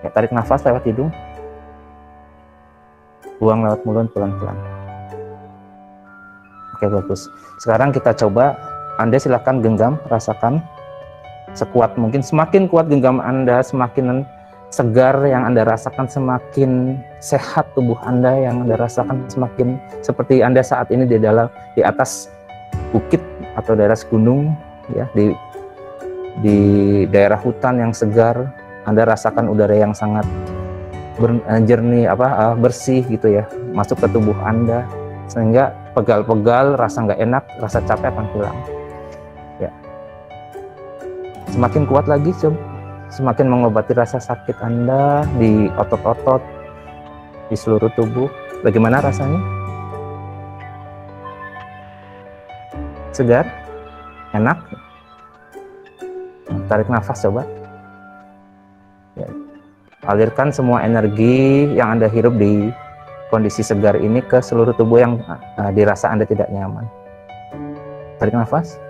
Ya, tarik nafas lewat hidung, buang lewat mulut pelan-pelan. Oke, bagus. Sekarang kita coba. Anda silakan genggam, rasakan sekuat mungkin. Semakin kuat genggam Anda, semakin segar yang Anda rasakan, semakin sehat tubuh Anda yang Anda rasakan, semakin seperti Anda saat ini di atas bukit atau daerah gunung, ya, di daerah hutan yang segar. Anda rasakan udara yang sangat jernih, bersih gitu ya, masuk ke tubuh Anda, sehingga pegal-pegal, rasa nggak enak, rasa capek akan hilang. Ya, semakin kuat lagi, coba. Semakin mengobati rasa sakit Anda di otot-otot, di seluruh tubuh. Bagaimana rasanya? Segar? Enak? Tarik nafas coba. Ya. Alirkan semua energi yang Anda hirup di kondisi segar ini ke seluruh tubuh yang dirasa Anda tidak nyaman. Tarik nafas.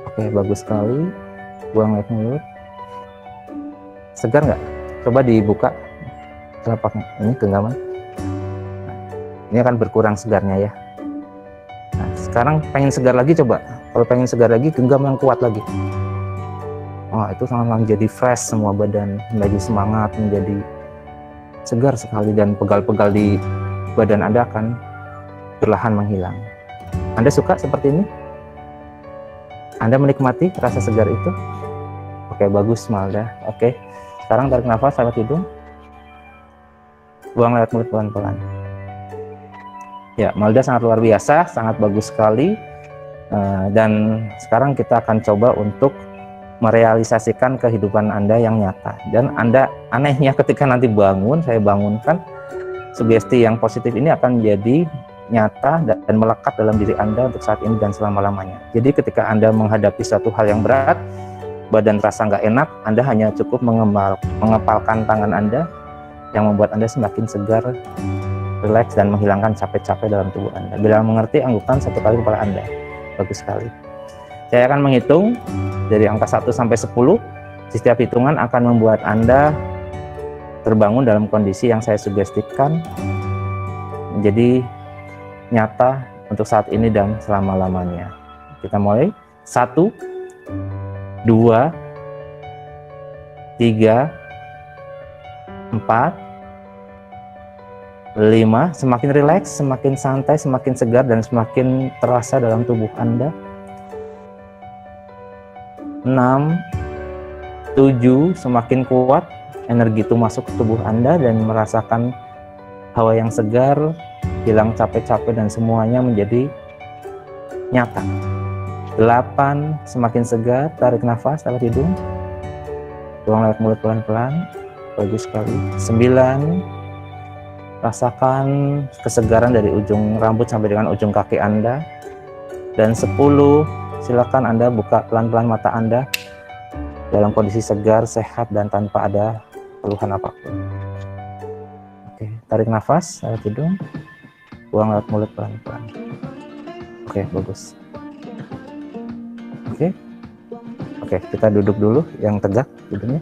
Oke, bagus sekali. Buang lewat mulut. Segar nggak? Coba dibuka telapaknya. Ini genggaman. Nah, ini akan berkurang segarnya ya. Nah, sekarang pengen segar lagi, coba. Kalau pengen segar lagi, genggam yang kuat lagi. Wah, itu sangat menjadi fresh semua badan, menjadi semangat, menjadi segar sekali, dan pegal-pegal di badan Anda akan perlahan menghilang. Anda suka seperti ini? Anda menikmati rasa segar itu? Oke, bagus Malda. Oke, sekarang tarik nafas lewat hidung, buang lewat mulut pelan-pelan. Ya, Malda sangat luar biasa, sangat bagus sekali. Dan sekarang kita akan coba untuk merealisasikan kehidupan Anda yang nyata. Dan Anda, anehnya ketika nanti bangun, saya bangunkan, sugesti yang positif ini akan menjadi nyata dan melekat dalam diri Anda untuk saat ini dan selama-lamanya. Jadi ketika Anda menghadapi suatu hal yang berat, badan terasa nggak enak, Anda hanya cukup mengepalkan tangan Anda yang membuat Anda semakin segar, rileks, dan menghilangkan capek-capek dalam tubuh Anda. Bila mengerti, anggukkan 1 kali kepala Anda. Bagus sekali. Saya akan menghitung dari angka 1 sampai 10. Setiap hitungan akan membuat Anda terbangun dalam kondisi yang saya sugestikan menjadi nyata untuk saat ini dan selama-lamanya. Kita mulai. 1, 2, 3, 4, 5. Semakin rileks, semakin santai, semakin segar, dan semakin terasa dalam tubuh Anda. 6, 7. Semakin kuat energi itu masuk ke tubuh Anda dan merasakan hawa yang segar, hilang capek-capek, dan semuanya menjadi nyata. 8. Semakin segar, tarik nafas lewat hidung, buang lewat mulut pelan-pelan. Bagus sekali. 9. Rasakan kesegaran dari ujung rambut sampai dengan ujung kaki Anda. Dan 10, silakan Anda buka pelan-pelan mata Anda dalam kondisi segar, sehat, dan tanpa ada keluhan apapun. Oke, tarik nafas lewat hidung, buang lewat mulut pelan-pelan. Oke, bagus. Oke, kita duduk dulu yang tegak hidungnya.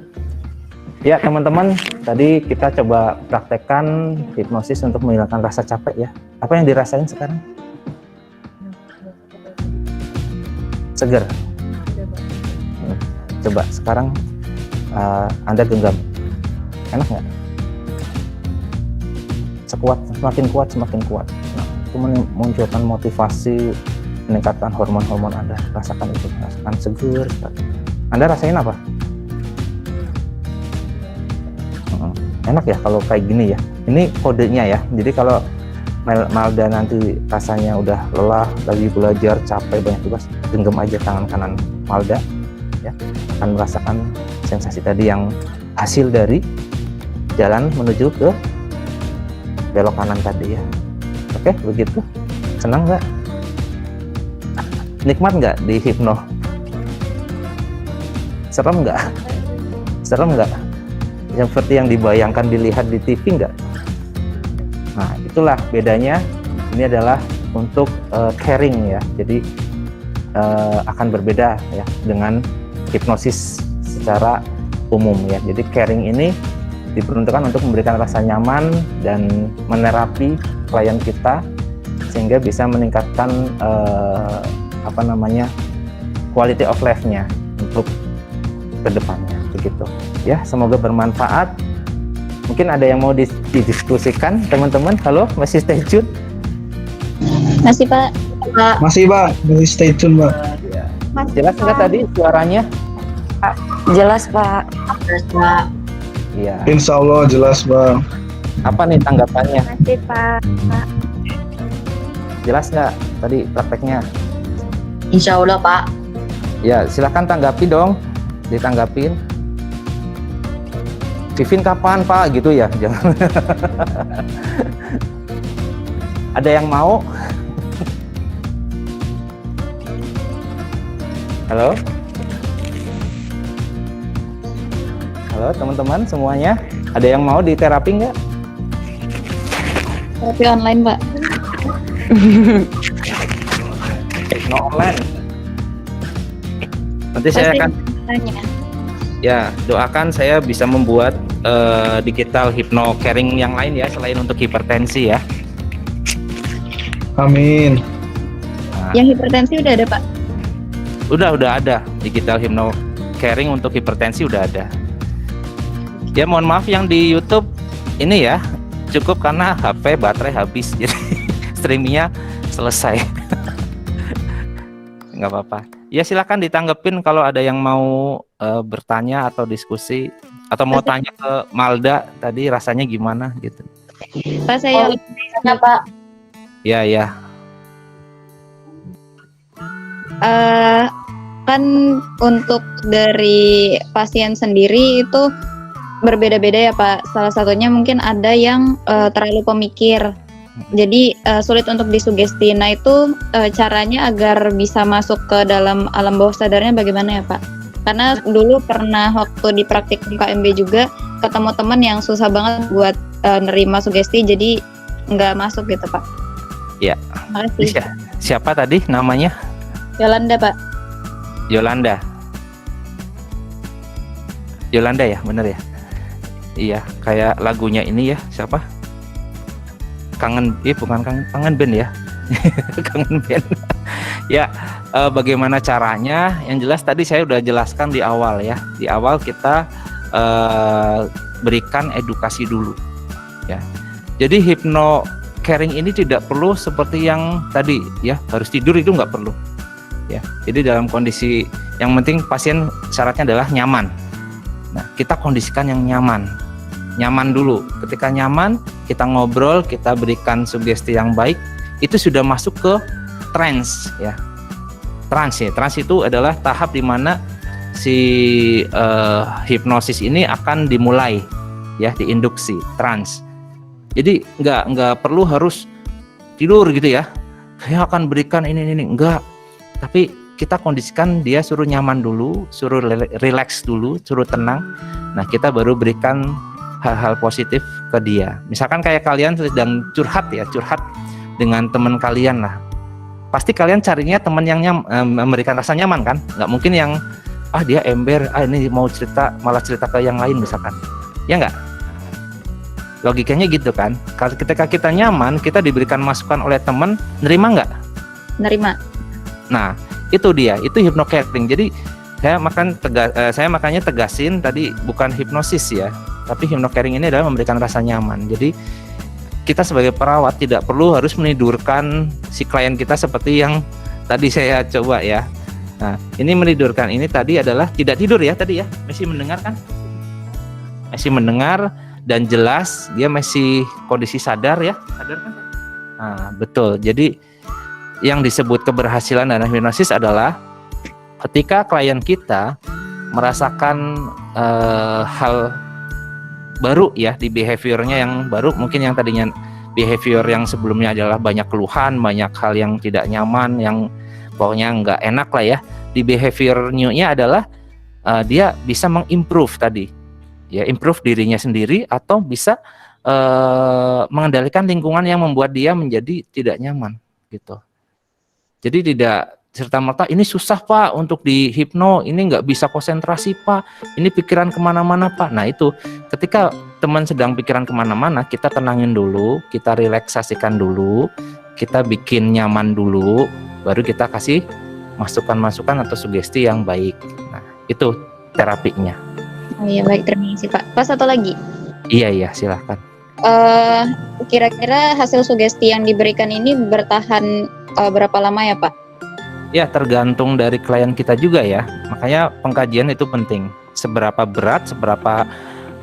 Ya teman-teman, tadi kita coba praktekkan hipnosis untuk menghilangkan rasa capek ya. Apa yang dirasain sekarang? Seger. Coba sekarang Anda genggam. Enak nggak? Semakin kuat, semakin kuat. Nah, itu memunculkan motivasi, meningkatkan hormon-hormon Anda. Rasakan itu, rasakan seger. Anda rasain apa? Enak ya kalau kayak gini ya. Ini kodenya ya. Jadi kalau Malda nanti rasanya udah lelah, lagi belajar, capek, banyak tugas, genggam aja tangan kanan Malda ya. Akan merasakan sensasi tadi yang hasil dari jalan menuju ke belok kanan tadi ya. Oke, begitu. Senang nggak? Nikmat nggak di hipno? Serem nggak? Serem nggak? Seperti yang dibayangkan, dilihat di TV nggak? Nah, itulah bedanya. Ini adalah untuk caring ya. Jadi akan berbeda ya dengan hipnosis secara umum ya. Jadi caring ini diperuntukkan untuk memberikan rasa nyaman dan menerapi klien kita sehingga bisa meningkatkan quality of life-nya untuk kedepannya begitu ya. Semoga bermanfaat. Mungkin ada yang mau didiskusikan teman-teman. Halo, masih stay tune? Masih Pak. Masih Pak, masih stay tune Pak. Ya. Jelas nggak tadi suaranya? Jelas Pak. Terus Pak. Iya. Insya Allah jelas Bang. Apa nih tanggapannya? Masih Pak. Jelas nggak tadi prakteknya? Insya Allah Pak. Ya, silahkan tanggapi dong. Ditanggapin. Vivin kapan Pak? Gitu ya. Jangan. Ada yang mau? Halo? Halo teman-teman semuanya. Ada yang mau di terapi nggak? Terapi online Pak. No online. Nanti saya akan doakan saya bisa membuat digital hypno caring yang lain ya selain untuk hipertensi ya. Amin. Nah, Yang hipertensi udah ada Pak. udah ada digital hypno caring untuk hipertensi udah ada. Ya mohon maaf yang di YouTube ini ya cukup karena HP baterai habis jadi streamingnya selesai. nggak apa-apa. Ya silakan ditanggepin kalau ada yang mau bertanya atau diskusi atau mau tanya ke Malda tadi rasanya gimana gitu. Pak, saya Ya, Pak. Ya ya. Kan untuk dari pasien sendiri itu berbeda-beda ya Pak. Salah satunya mungkin ada yang terlalu pemikir. Jadi sulit untuk disugesti. Nah itu caranya agar bisa masuk ke dalam alam bawah sadarnya bagaimana ya Pak? Karena dulu pernah waktu di praktikum KMB juga ketemu teman yang susah banget buat nerima sugesti, jadi nggak masuk gitu Pak. Ya. Makasih. Siapa tadi namanya? Yolanda Pak. Yolanda. Yolanda ya, bener ya? Iya, kayak lagunya ini ya, siapa? Kangen, bukan kangen band ya. Kangen band. Ya, bagaimana caranya? Yang jelas tadi saya udah jelaskan di awal ya. Di awal kita berikan edukasi dulu ya. Jadi hypno caring ini tidak perlu seperti yang tadi ya, harus tidur itu nggak perlu ya. Jadi dalam kondisi yang penting pasien syaratnya adalah nyaman. Nah, kita kondisikan yang nyaman dulu. Ketika nyaman, kita ngobrol, kita berikan sugesti yang baik, itu sudah masuk ke trance ya. Trance itu adalah tahap di mana si hipnosis ini akan dimulai ya, diinduksi trance. Jadi nggak perlu harus tidur gitu ya. Saya akan berikan ini enggak. Tapi kita kondisikan dia, suruh nyaman dulu, suruh relax dulu, suruh tenang. Nah, kita baru berikan hal-hal positif ke dia. Misalkan kayak kalian sedang curhat dengan teman kalian lah. Pasti kalian carinya teman yang memberikan rasa nyaman kan? Nggak mungkin yang dia ember, ini mau cerita malah cerita ke yang lain misalkan. Ya nggak? Logikanya gitu kan? Kalau ketika kita nyaman, kita diberikan masukan oleh teman, nerima nggak? Nerima. Nah, itu dia, itu hypnocaring. Jadi saya makanya tegasin tadi bukan hipnosis ya. Tapi hypnocaring ini adalah memberikan rasa nyaman. Jadi kita sebagai perawat tidak perlu harus menidurkan si klien kita seperti yang tadi saya coba ya. Nah, ini menidurkan ini tadi adalah tidak tidur ya tadi ya. Masih mendengar kan? Masih mendengar dan jelas dia masih kondisi sadar ya. Sadar kan? Nah, betul. Jadi yang disebut keberhasilan dalam hipnosis adalah ketika klien kita merasakan hal baru ya di behaviornya yang baru, mungkin yang tadinya behavior yang sebelumnya adalah banyak keluhan, banyak hal yang tidak nyaman, yang pokoknya nggak enak lah ya. Di behavior new-nya adalah dia bisa mengimprove tadi, ya improve dirinya sendiri atau bisa mengendalikan lingkungan yang membuat dia menjadi tidak nyaman gitu. Jadi tidak serta-merta ini susah Pak untuk di hipno, ini nggak bisa konsentrasi Pak, ini pikiran kemana-mana Pak. Nah itu ketika teman sedang pikiran kemana-mana, kita tenangin dulu, kita relaksasikan dulu, kita bikin nyaman dulu, baru kita kasih masukan-masukan atau sugesti yang baik. Nah itu terapinya. Oh iya baik, terima kasih Pak. Pak, satu lagi. Iya silahkan. Kira-kira hasil sugesti yang diberikan ini bertahan berapa lama ya Pak? Ya tergantung dari klien kita juga ya. Makanya pengkajian itu penting. Seberapa berat, seberapa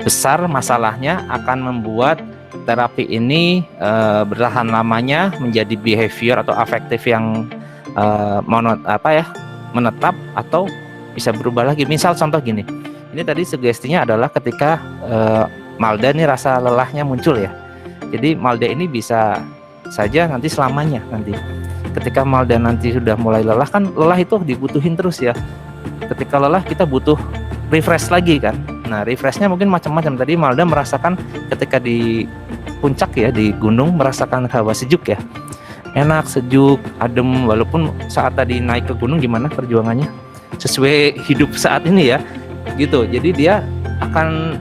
besar masalahnya akan membuat terapi ini bertahan lamanya menjadi behavior atau afektif yang menetap atau bisa berubah lagi. Misal contoh gini. Ini tadi sugestinya adalah ketika Malda ini rasa lelahnya muncul ya. Jadi Malda ini bisa saja nanti selamanya nanti. Ketika Malda nanti sudah mulai lelah, kan lelah itu dibutuhin terus ya. Ketika lelah kita butuh refresh lagi kan. Nah refreshnya mungkin macam-macam. Tadi Malda merasakan ketika di puncak ya, di gunung merasakan hawa sejuk ya. Enak, sejuk, adem. Walaupun saat tadi naik ke gunung gimana perjuangannya? Sesuai hidup saat ini ya. Gitu. Jadi dia akan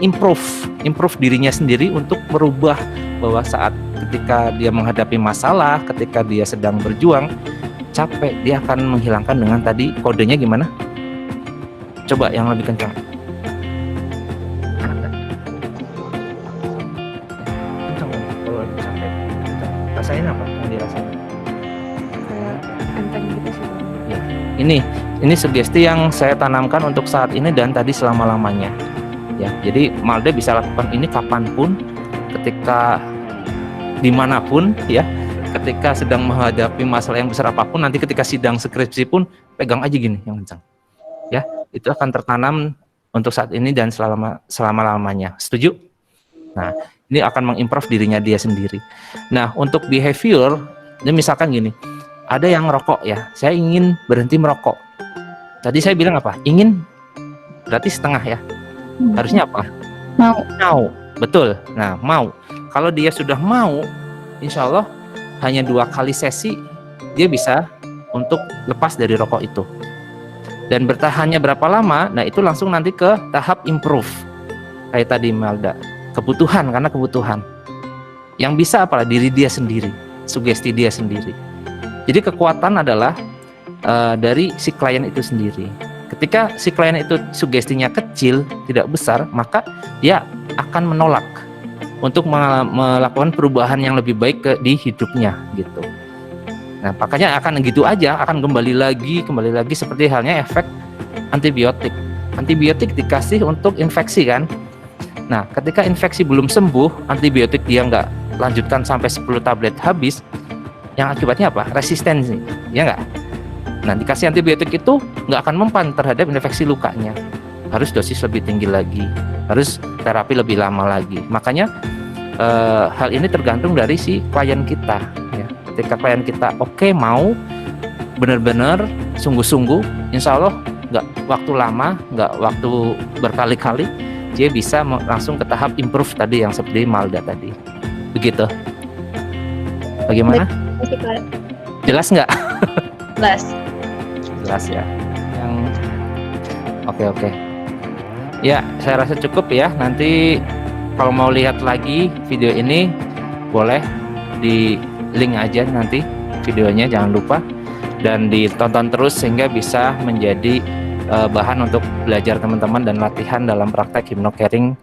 improve dirinya sendiri untuk merubah bahwa saat ketika dia menghadapi masalah, ketika dia sedang berjuang capek, dia akan menghilangkan dengan tadi kodenya gimana? Coba yang lebih kencang. Kencang kalau capek. Rasain apa yang dirasain? Kayak enteng gitu sih. Ya ini sugesti yang saya tanamkan untuk saat ini dan tadi selama-lamanya. Ya, jadi Malda bisa lakukan ini kapanpun, ketika dimanapun, ya. Ketika sedang menghadapi masalah yang besar apapun, nanti ketika sidang skripsi pun pegang aja gini yang kencang. Ya, itu akan tertanam untuk saat ini dan selama-lamanya. Setuju? Nah, ini akan mengimprove dirinya dia sendiri. Nah, untuk behavior, ini misalkan gini, ada yang merokok ya, saya ingin berhenti merokok. Tadi saya bilang apa? Ingin berarti setengah ya. Harusnya apa? Mau. Betul. Nah, mau. Kalau dia sudah mau, insya Allah hanya 2 kali sesi dia bisa untuk lepas dari rokok itu. Dan bertahannya berapa lama? Nah, itu langsung nanti ke tahap improve. Kayak tadi Melda, kebutuhan, karena kebutuhan. Yang bisa apalah diri dia sendiri, sugesti dia sendiri. Jadi kekuatan adalah dari si klien itu sendiri. Ketika si klien itu sugestinya kecil, tidak besar, maka dia akan menolak untuk melakukan perubahan yang lebih baik di hidupnya gitu. Nah, makanya akan gitu aja, akan kembali lagi seperti halnya efek antibiotik. Antibiotik dikasih untuk infeksi kan. Nah, ketika infeksi belum sembuh, antibiotik dia nggak lanjutkan sampai 10 tablet habis, yang akibatnya apa? Resistensi, ya nggak? Nah, dikasih antibiotik itu nggak akan mempan terhadap infeksi lukanya. Harus dosis lebih tinggi lagi, harus terapi lebih lama lagi. Makanya hal ini tergantung dari si klien kita. Ya. Ketika klien kita oke, mau benar-benar sungguh-sungguh, insya Allah nggak waktu lama, nggak waktu berkali-kali, dia bisa langsung ke tahap improve tadi yang seperti Malda tadi. Begitu. Bagaimana? Jelas nggak? Jelas. Jelas ya. Yang oke. Ya, saya rasa cukup ya. Nanti kalau mau lihat lagi video ini, boleh di link aja nanti videonya, jangan lupa. Dan ditonton terus sehingga bisa menjadi bahan untuk belajar teman-teman dan latihan dalam praktek hypnocaring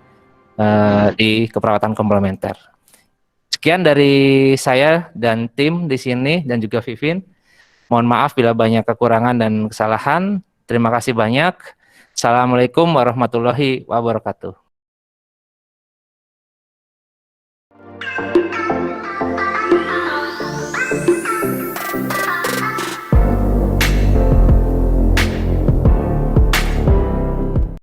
di keperawatan komplementer. Sekian dari saya dan tim di sini dan juga Vivin. Mohon maaf bila banyak kekurangan dan kesalahan. Terima kasih banyak. Assalamualaikum warahmatullahi wabarakatuh.